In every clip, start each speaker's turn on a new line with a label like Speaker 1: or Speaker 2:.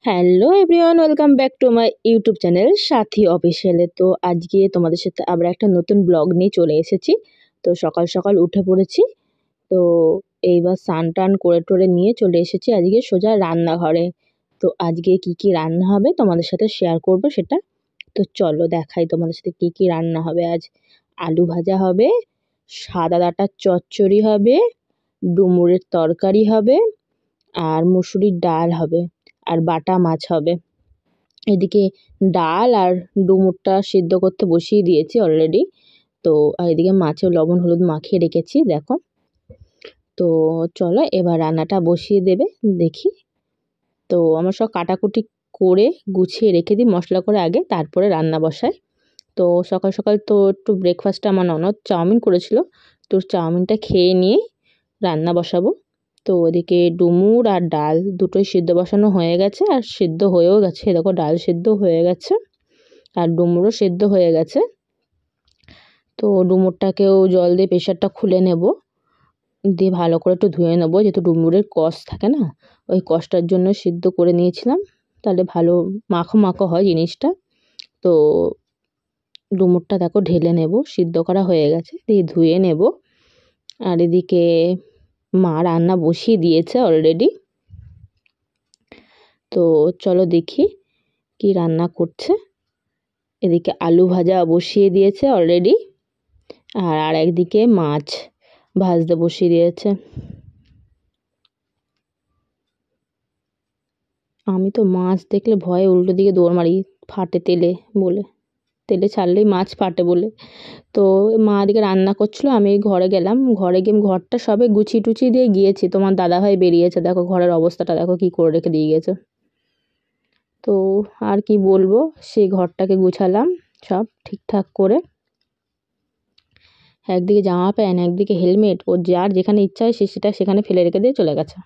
Speaker 1: Hello everyone, welcome back to my YouTube channel সাথী অফিসিয়ালে। তো আজকে তোমাদের সাথে আবার একটা নতুন ব্লগ নিয়ে চলে এসেছি। তো সকাল সকাল উঠে পড়েছি। তো এইবার স্নান টান করে টোরে নিয়ে চলে এসেছি আজকে সোজা রান্নাঘরে। তো আজকে কি কি রান্না হবে তোমাদের সাথে শেয়ার করব সেটা। তো চলো দেখাই তোমাদের সাথে কি কি রান্না হবে আজ। আলু ভাজা হবে, সাদা ডাঁটার চচ্চড়ি হবে, ডুমুরের তরকারি হবে, আর মুসুরির ডাল হবে, আর বাটা মাছ হবে। এদিকে ডাল আর ডুমুরটা সিদ্ধ করতে বসিয়ে দিয়েছি অলরেডি। তো আর এদিকে মাছেও লবণ হলুদ মাখিয়ে রেখেছি দেখো। তো চলো এবার রান্নাটা বসিয়ে দেবে দেখি। তো আমার সব কাটাকুটি করে গুছিয়ে রেখে দিই মশলা করে আগে, তারপরে রান্না বসাই। তো সকাল সকাল তো একটু ব্রেকফাস্টে আমার ননদ চাউমিন করেছিল, তো চাউমিনটা খেয়ে নিয়েই রান্না বসাবো। তো ওদিকে ডুমুর আর ডাল দুটোই সিদ্ধ বসানো হয়ে গেছে, আর সিদ্ধ হয়েও গেছে। দেখো ডাল সিদ্ধ হয়ে গেছে আর ডুমুরও সিদ্ধ হয়ে গেছে। তো ডুমুরটাকেও জল দিয়ে প্রেশারটা খুলে নেব, দিয়ে ভালো করে একটু ধুয়ে নেবো, যেহেতু ডুমুরের কষ থাকে না, ওই কষটার জন্য সিদ্ধ করে নিয়েছিলাম, তাহলে ভালো মাখো মাখো হয় জিনিসটা। তো ডুমুরটা দেখো ঢেলে নেব, সিদ্ধ করা হয়ে গেছে, দিয়ে ধুয়ে নেব। আর এদিকে মা রান্না বসিয়ে দিয়েছে অলরেডি। তো চলো দেখি কি রান্না করছে। এদিকে আলু ভাজা বসিয়ে দিয়েছে অলরেডি, আর একদিকে মাছ ভাজতে বসিয়ে দিয়েছে। আমি তো মাছ দেখলে ভয়ে উল্টো দিকে দৌড় মারি, ফাটে তেলে বলে, তেলে ছাড়লেই মাছ ফাটে বলে। তো মা এদিকে রান্না করছিল, আমি ঘরে গেলাম, ঘরে গিয়ে ঘরটা সবে গুছিয়ে টুচিয়ে দিয়ে গিয়েছি, তোমার দাদাভাই বেরিয়েছে, দেখো ঘরের অবস্থাটা দেখো কি করে রেখে দিয়ে গেছে। তো আর কি বলবো, সেই ঘরটাকে গুছালাম সব ঠিকঠাক করে। একদিকে জামা প্যান্ট, একদিকে হেলমেট, ও যার যেখানে ইচ্ছা হয় সে সেটা সেখানে ফেলে রেখে দিয়ে চলে গেছে।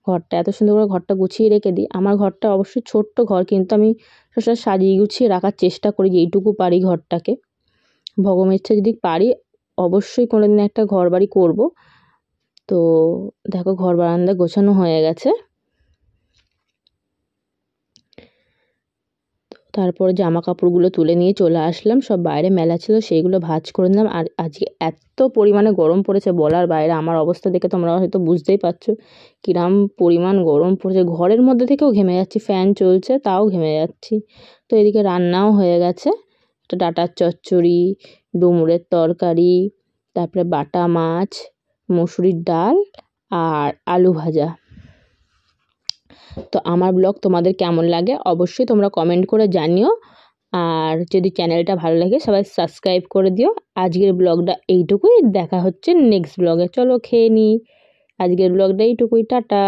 Speaker 1: ঘরটা এত সুন্দর করে ঘরটা গুছিয়ে রেখে দিই। আমার ঘরটা অবশ্যই ছোট্ট ঘর, কিন্তু আমি সবসময় সাজিয়ে গুছিয়ে রাখার চেষ্টা করি যেইটুকু পারি ঘরটাকে। ভগবানের ইচ্ছা যদি পারি অবশ্যই কোনোদিন একটা ঘর বাড়ি করবো। তো দেখো ঘর বারান্দা গোছানো হয়ে গেছে। তারপরে জামা কাপড়গুলো তুলে নিয়ে চলে আসলাম, সব বাইরে মেলা ছিল সেইগুলো ভাঁজ করে নিলাম। আর আজকে এত পরিমাণে গরম পড়েছে বলার বাইরে, আমার অবস্থা দেখে তোমরা হয়তো বুঝতেই পারছো কিরম পরিমাণ গরম পড়েছে। ঘরের মধ্যে থেকেও ঘেমে যাচ্ছি, ফ্যান চলছে তাও ঘেমে যাচ্ছি। তো এদিকে রান্নাও হয়ে গেছে, একটা ডাঁটার চচ্চড়ি, ডুমুরের তরকারি, তারপরে বাটা মাছ, মুসুরির ডাল আর আলু ভাজা। তো আমার ব্লগ তোমাদের কেমন লাগে অবশ্যই তোমরা কমেন্ট করে জানিও। আর যদি চ্যানেলটা ভালো লাগে সবাই সাবস্ক্রাইব করে দিও। আজকের ব্লগটা এইটুকুই, দেখা হচ্ছে নেক্সট ব্লগে। চলো খেয়ে নিই, আজকের ব্লগটা এইটুকুই, টাটা।